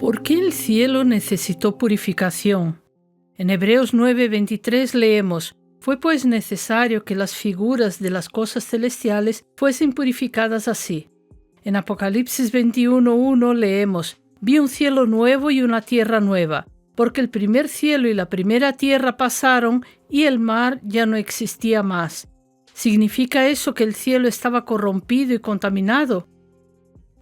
¿Por qué el cielo necesitó purificación? En Hebreos 9:23 leemos: «Fue pues necesario que las figuras de las cosas celestiales fuesen purificadas así». En Apocalipsis 21:1 leemos: «Vi un cielo nuevo y una tierra nueva, porque el primer cielo y la primera tierra pasaron y el mar ya no existía más». ¿Significa eso que el cielo estaba corrompido y contaminado?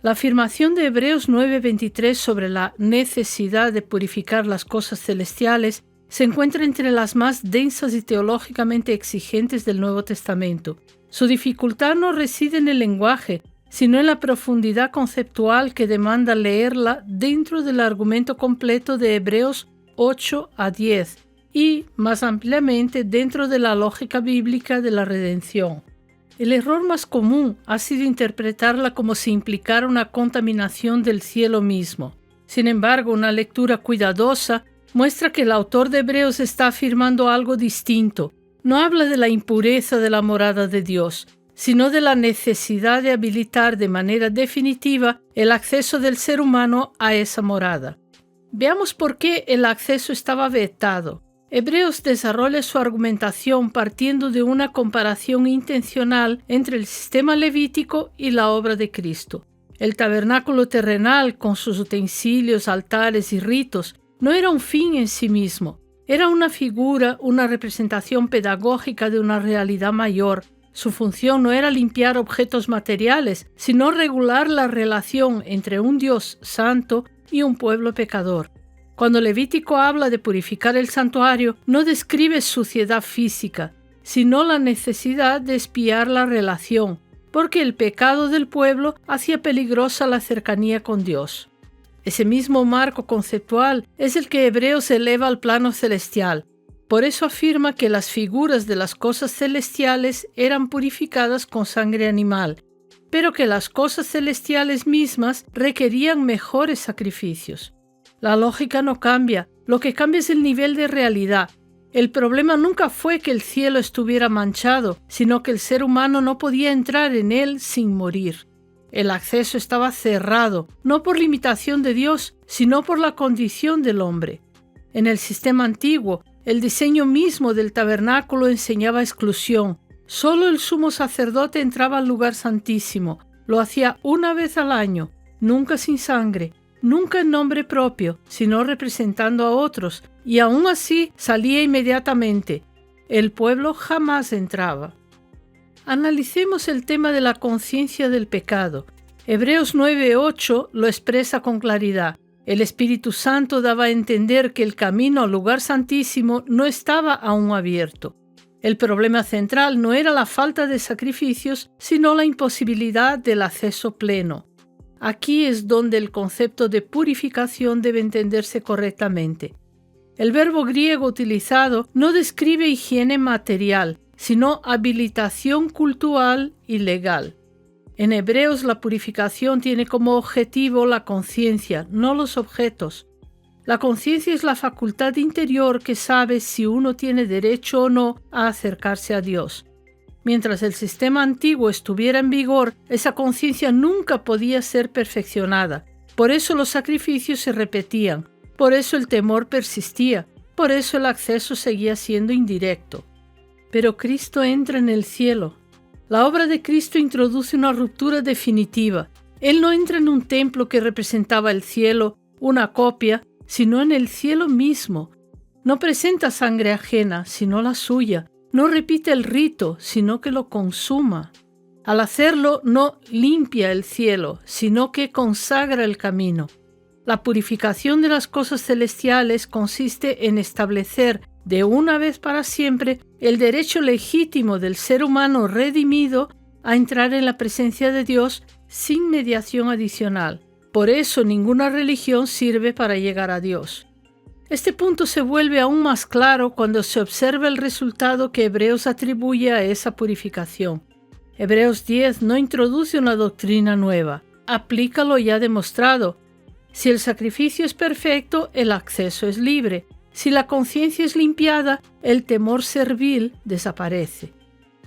La afirmación de Hebreos 9:23 sobre la necesidad de purificar las cosas celestiales se encuentra entre las más densas y teológicamente exigentes del Nuevo Testamento. Su dificultad no reside en el lenguaje, sino en la profundidad conceptual que demanda leerla dentro del argumento completo de Hebreos 8 a 10 y, más ampliamente, dentro de la lógica bíblica de la redención. El error más común ha sido interpretarla como si implicara una contaminación del cielo mismo. Sin embargo, una lectura cuidadosa muestra que el autor de Hebreos está afirmando algo distinto. No habla de la impureza de la morada de Dios, sino de la necesidad de habilitar de manera definitiva el acceso del ser humano a esa morada. Veamos por qué el acceso estaba vetado. Hebreos desarrolla su argumentación partiendo de una comparación intencional entre el sistema levítico y la obra de Cristo. El tabernáculo terrenal, con sus utensilios, altares y ritos, no era un fin en sí mismo. Era una figura, una representación pedagógica de una realidad mayor. Su función no era limpiar objetos materiales, sino regular la relación entre un Dios santo y un pueblo pecador. Cuando Levítico habla de purificar el santuario, no describe suciedad física, sino la necesidad de expiar la relación, porque el pecado del pueblo hacía peligrosa la cercanía con Dios. Ese mismo marco conceptual es el que Hebreos eleva al plano celestial. Por eso afirma que las figuras de las cosas celestiales eran purificadas con sangre animal, pero que las cosas celestiales mismas requerían mejores sacrificios. La lógica no cambia, lo que cambia es el nivel de realidad. El problema nunca fue que el cielo estuviera manchado, sino que el ser humano no podía entrar en él sin morir. El acceso estaba cerrado, no por limitación de Dios, sino por la condición del hombre. En el sistema antiguo, el diseño mismo del tabernáculo enseñaba exclusión. Solo el sumo sacerdote entraba al lugar santísimo. Lo hacía una vez al año, nunca sin sangre. Nunca en nombre propio, sino representando a otros, y aún así salía inmediatamente. El pueblo jamás entraba. Analicemos el tema de la conciencia del pecado. Hebreos 9:8 lo expresa con claridad. El Espíritu Santo daba a entender que el camino al lugar santísimo no estaba aún abierto. El problema central no era la falta de sacrificios, sino la imposibilidad del acceso pleno. Aquí es donde el concepto de purificación debe entenderse correctamente. El verbo griego utilizado no describe higiene material, sino habilitación cultural y legal. En Hebreos, la purificación tiene como objetivo la conciencia, no los objetos. La conciencia es la facultad interior que sabe si uno tiene derecho o no a acercarse a Dios. Mientras el sistema antiguo estuviera en vigor, esa conciencia nunca podía ser perfeccionada. Por eso los sacrificios se repetían, por eso el temor persistía, por eso el acceso seguía siendo indirecto. Pero Cristo entra en el cielo. La obra de Cristo introduce una ruptura definitiva. Él no entra en un templo que representaba el cielo, una copia, sino en el cielo mismo. No presenta sangre ajena, sino la suya. No repite el rito, sino que lo consuma. Al hacerlo, no limpia el cielo, sino que consagra el camino. La purificación de las cosas celestiales consiste en establecer de una vez para siempre el derecho legítimo del ser humano redimido a entrar en la presencia de Dios sin mediación adicional. Por eso ninguna religión sirve para llegar a Dios. Este punto se vuelve aún más claro cuando se observa el resultado que Hebreos atribuye a esa purificación. Hebreos 10 no introduce una doctrina nueva, aplica lo ya demostrado. Si el sacrificio es perfecto, el acceso es libre. Si la conciencia es limpiada, el temor servil desaparece.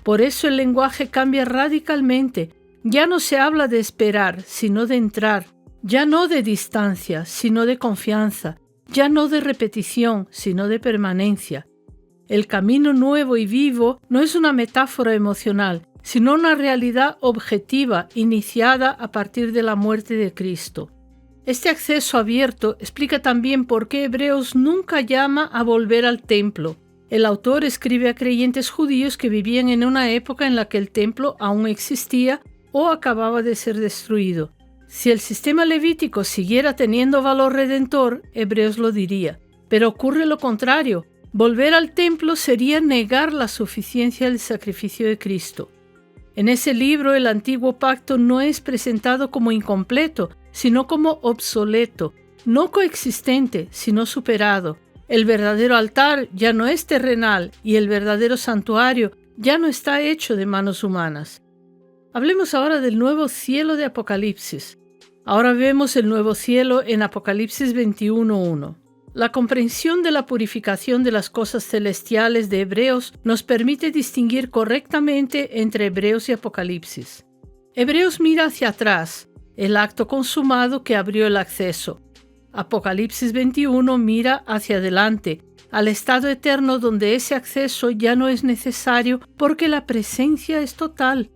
Por eso el lenguaje cambia radicalmente. Ya no se habla de esperar, sino de entrar. ya no de distancia, sino de confianza, ya no de repetición, sino de permanencia. El camino nuevo y vivo no es una metáfora emocional, sino una realidad objetiva iniciada a partir de la muerte de Cristo. Este acceso abierto explica también por qué Hebreos nunca llama a volver al templo. El autor escribe a creyentes judíos que vivían en una época en la que el templo aún existía o acababa de ser destruido. Si el sistema levítico siguiera teniendo valor redentor, Hebreos lo diría. Pero ocurre lo contrario. Volver al templo sería negar la suficiencia del sacrificio de Cristo. En ese libro, el antiguo pacto no es presentado como incompleto, sino como obsoleto, no coexistente, sino superado. El verdadero altar ya no es terrenal y el verdadero santuario ya no está hecho de manos humanas. Hablemos ahora del nuevo cielo de Apocalipsis. Ahora vemos el nuevo cielo en Apocalipsis 21:1. La comprensión de la purificación de las cosas celestiales de Hebreos nos permite distinguir correctamente entre Hebreos y Apocalipsis. Hebreos mira hacia atrás, el acto consumado que abrió el acceso. Apocalipsis 21 mira hacia adelante, al estado eterno donde ese acceso ya no es necesario porque la presencia es total.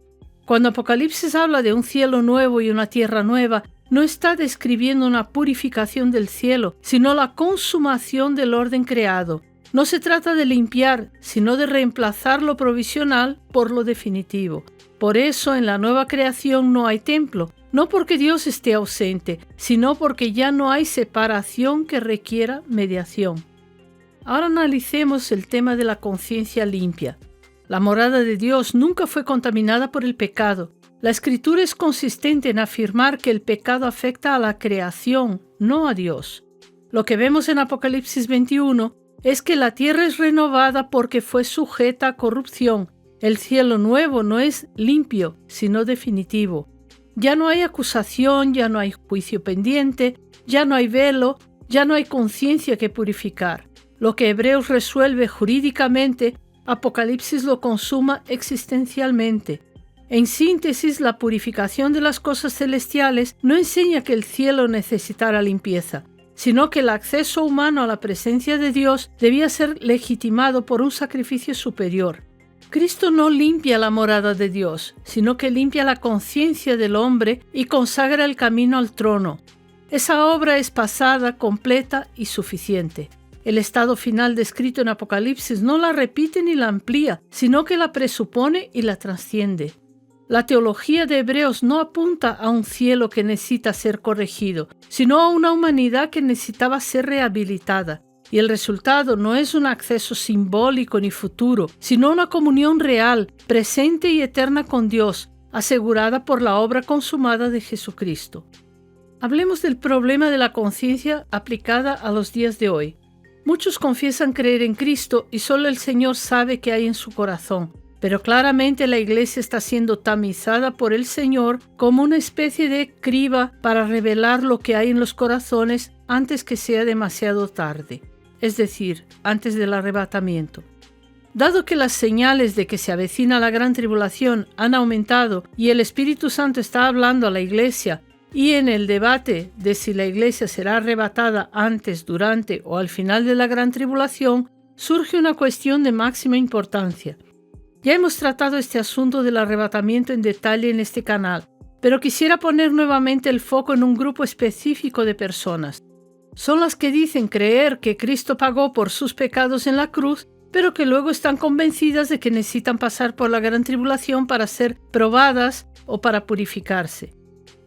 Cuando Apocalipsis habla de un cielo nuevo y una tierra nueva, no está describiendo una purificación del cielo, sino la consumación del orden creado. No se trata de limpiar, sino de reemplazar lo provisional por lo definitivo. Por eso en la nueva creación no hay templo, no porque Dios esté ausente, sino porque ya no hay separación que requiera mediación. Ahora analicemos el tema de la conciencia limpia. La morada de Dios nunca fue contaminada por el pecado. La Escritura es consistente en afirmar que el pecado afecta a la creación, no a Dios. Lo que vemos en Apocalipsis 21 es que la tierra es renovada porque fue sujeta a corrupción. El cielo nuevo no es limpio, sino definitivo. Ya no hay acusación, ya no hay juicio pendiente, ya no hay velo, ya no hay conciencia que purificar. Lo que Hebreos resuelve jurídicamente, Apocalipsis lo consuma existencialmente. En síntesis, la purificación de las cosas celestiales no enseña que el cielo necesitara limpieza, sino que el acceso humano a la presencia de Dios debía ser legitimado por un sacrificio superior. Cristo no limpia la morada de Dios, sino que limpia la conciencia del hombre y consagra el camino al trono. Esa obra es pasada, completa y suficiente. El estado final descrito en Apocalipsis no la repite ni la amplía, sino que la presupone y la trasciende. La teología de Hebreos no apunta a un cielo que necesita ser corregido, sino a una humanidad que necesitaba ser rehabilitada. Y el resultado no es un acceso simbólico ni futuro, sino una comunión real, presente y eterna con Dios, asegurada por la obra consumada de Jesucristo. Hablemos del problema de la conciencia aplicada a los días de hoy. Muchos confiesan creer en Cristo y solo el Señor sabe qué hay en su corazón. Pero claramente la iglesia está siendo tamizada por el Señor como una especie de criba para revelar lo que hay en los corazones antes que sea demasiado tarde, es decir, antes del arrebatamiento. Dado que las señales de que se avecina la gran tribulación han aumentado y el Espíritu Santo está hablando a la iglesia, y en el debate de si la iglesia será arrebatada antes, durante o al final de la gran tribulación, surge una cuestión de máxima importancia. Ya hemos tratado este asunto del arrebatamiento en detalle en este canal, pero quisiera poner nuevamente el foco en un grupo específico de personas. Son las que dicen creer que Cristo pagó por sus pecados en la cruz, pero que luego están convencidas de que necesitan pasar por la gran tribulación para ser probadas o para purificarse.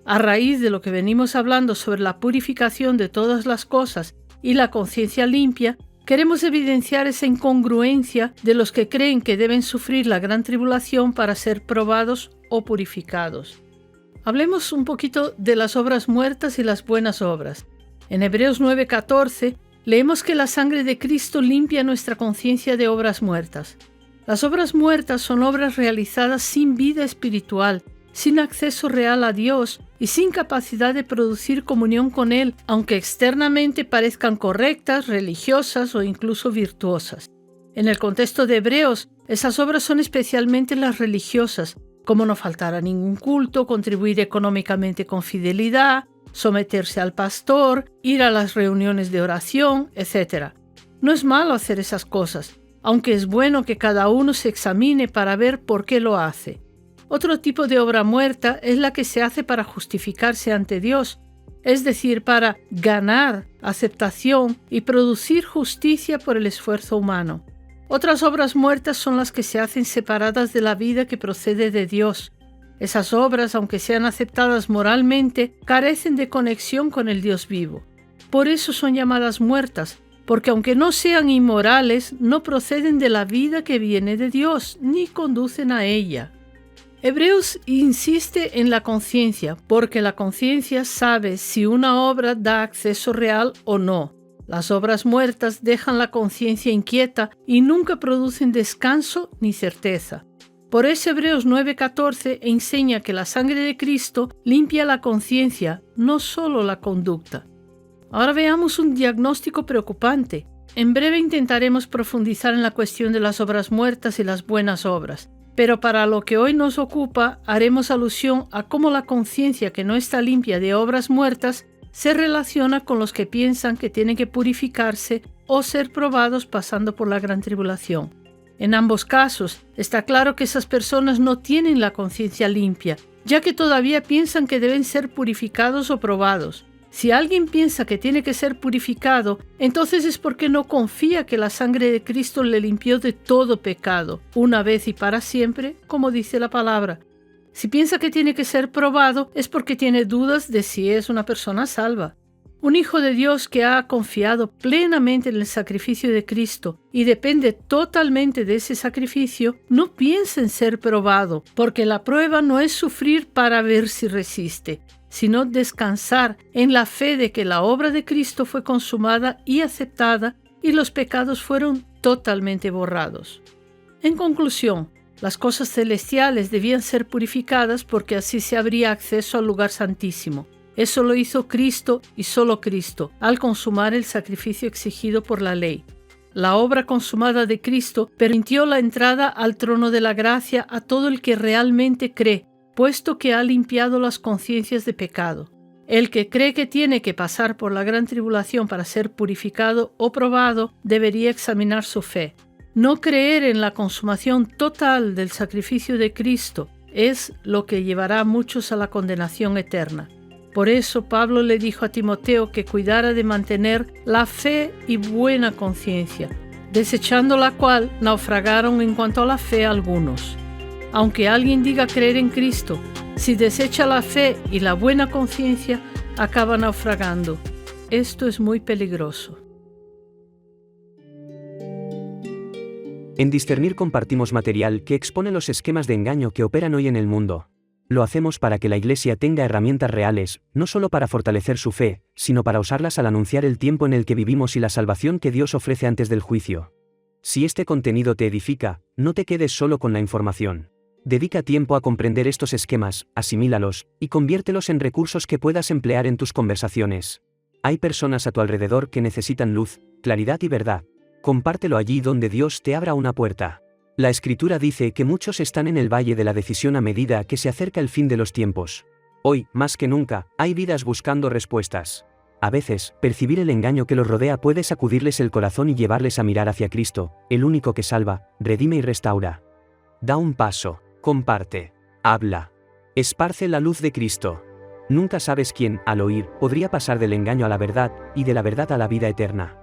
A raíz de lo que venimos hablando sobre la purificación de todas las cosas y la conciencia limpia, queremos evidenciar esa incongruencia de los que creen que deben sufrir la gran tribulación para ser probados o purificados. Hablemos un poquito de las obras muertas y las buenas obras. En Hebreos 9:14 leemos que la sangre de Cristo limpia nuestra conciencia de obras muertas. Las obras muertas son obras realizadas sin vida espiritual, sin acceso real a Dios y sin capacidad de producir comunión con Él, aunque externamente parezcan correctas, religiosas o incluso virtuosas. En el contexto de Hebreos, esas obras son especialmente las religiosas, como no faltar a ningún culto, contribuir económicamente con fidelidad, someterse al pastor, ir a las reuniones de oración, etc. No es malo hacer esas cosas, aunque es bueno que cada uno se examine para ver por qué lo hace. Otro tipo de obra muerta es la que se hace para justificarse ante Dios, es decir, para ganar aceptación y producir justicia por el esfuerzo humano. Otras obras muertas son las que se hacen separadas de la vida que procede de Dios. Esas obras, aunque sean aceptadas moralmente, carecen de conexión con el Dios vivo. Por eso son llamadas muertas, porque aunque no sean inmorales, no proceden de la vida que viene de Dios, ni conducen a ella. Hebreos insiste en la conciencia, porque la conciencia sabe si una obra da acceso real o no. Las obras muertas dejan la conciencia inquieta y nunca producen descanso ni certeza. Por eso Hebreos 9:14 enseña que la sangre de Cristo limpia la conciencia, no solo la conducta. Ahora veamos un diagnóstico preocupante. En breve intentaremos profundizar en la cuestión de las obras muertas y las buenas obras. Pero para lo que hoy nos ocupa, haremos alusión a cómo la conciencia que no está limpia de obras muertas se relaciona con los que piensan que tienen que purificarse o ser probados pasando por la gran tribulación. En ambos casos, está claro que esas personas no tienen la conciencia limpia, ya que todavía piensan que deben ser purificados o probados. Si alguien piensa que tiene que ser purificado, entonces es porque no confía que la sangre de Cristo le limpió de todo pecado, una vez y para siempre, como dice la palabra. Si piensa que tiene que ser probado, es porque tiene dudas de si es una persona salva. Un hijo de Dios que ha confiado plenamente en el sacrificio de Cristo y depende totalmente de ese sacrificio, no piensa en ser probado, porque la prueba no es sufrir para ver si resiste, sino descansar en la fe de que la obra de Cristo fue consumada y aceptada y los pecados fueron totalmente borrados. En conclusión, las cosas celestiales debían ser purificadas porque así se abría acceso al lugar santísimo. Eso lo hizo Cristo y solo Cristo, al consumar el sacrificio exigido por la ley. La obra consumada de Cristo permitió la entrada al trono de la gracia a todo el que realmente cree, puesto que ha limpiado las conciencias de pecado. El que cree que tiene que pasar por la gran tribulación para ser purificado o probado, debería examinar su fe. No creer en la consumación total del sacrificio de Cristo es lo que llevará a muchos a la condenación eterna. Por eso Pablo le dijo a Timoteo que cuidara de mantener la fe y buena conciencia, desechando la cual naufragaron en cuanto a la fe algunos. Aunque alguien diga creer en Cristo, si desecha la fe y la buena conciencia, acaba naufragando. Esto es muy peligroso. En Discernir compartimos material que expone los esquemas de engaño que operan hoy en el mundo. Lo hacemos para que la Iglesia tenga herramientas reales, no solo para fortalecer su fe, sino para usarlas al anunciar el tiempo en el que vivimos y la salvación que Dios ofrece antes del juicio. Si este contenido te edifica, no te quedes solo con la información. Dedica tiempo a comprender estos esquemas, asimílalos, y conviértelos en recursos que puedas emplear en tus conversaciones. Hay personas a tu alrededor que necesitan luz, claridad y verdad. Compártelo allí donde Dios te abra una puerta. La Escritura dice que muchos están en el valle de la decisión a medida que se acerca el fin de los tiempos. Hoy, más que nunca, hay vidas buscando respuestas. A veces, percibir el engaño que los rodea puede sacudirles el corazón y llevarles a mirar hacia Cristo, el único que salva, redime y restaura. Da un paso, comparte, habla, esparce la luz de Cristo. Nunca sabes quién, al oír, podría pasar del engaño a la verdad, y de la verdad a la vida eterna.